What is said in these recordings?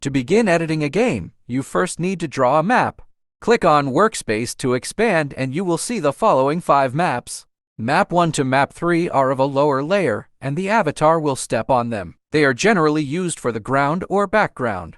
To begin editing a game, you first need to draw a map. Click on Workspace to expand and you will see the following 5 maps. Map 1 to Map 3 are of a lower layer, and the avatar will step on them. They are generally used for the ground or background.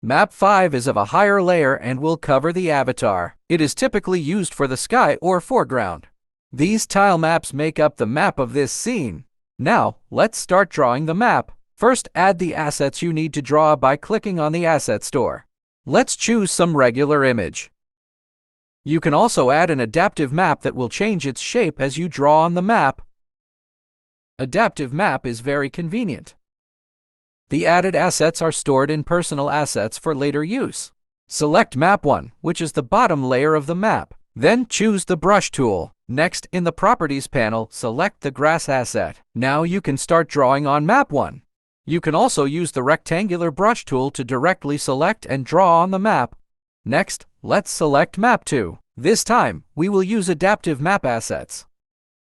Map 5 is of a higher layer and will cover the avatar. It is typically used for the sky or foreground. These tile maps make up the map of this scene. Now, let's start drawing the map. First, add the assets you need to draw by clicking on the Asset Store. Let's choose some regular image. You can also add an adaptive map that will change its shape as you draw on the map. Adaptive map is very convenient. The added assets are stored in Personal Assets for later use. Select Map 1, which is the bottom layer of the map. Then choose the Brush tool. Next, in the Properties panel, select the Grass asset. Now you can start drawing on Map 1. You can also use the rectangular brush tool to directly select and draw on the map. Next, let's select Map 2. This time, we will use adaptive map assets.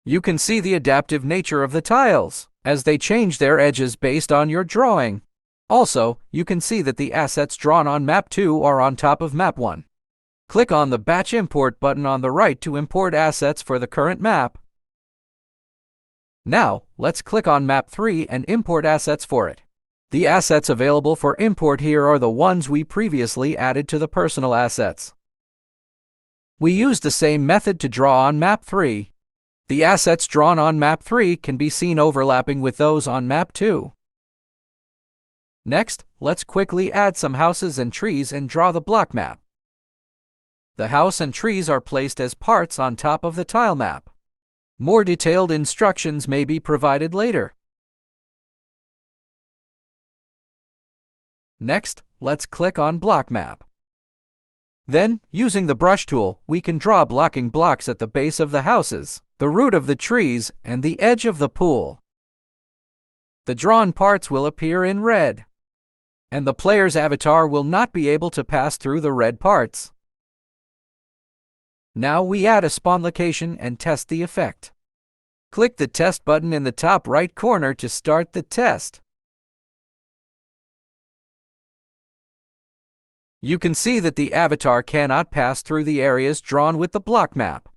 You can see the adaptive nature of the tiles, as they change their edges based on your drawing. Also, you can see that the assets drawn on Map 2 are on top of Map 1. Click on the Batch Import button on the right to import assets for the current map. Now, let's click on Map 3 and import assets for it. The assets available for import here are the ones we previously added to the Personal Assets. We used the same method to draw on Map 3. The assets drawn on Map 3 can be seen overlapping with those on Map 2. Next, let's quickly add some houses and trees and draw the block map. The house and trees are placed as parts on top of the tile map. More detailed instructions may be provided later. Next, let's click on Block Map. Then, using the brush tool, we can draw blocking blocks at the base of the houses, the root of the trees, and the edge of the pool. The drawn parts will appear in red, and the player's avatar will not be able to pass through the red parts. Now we add a spawn location and test the effect. Click the test button in the top right corner to start the test. You can see that the avatar cannot pass through the areas drawn with the block map.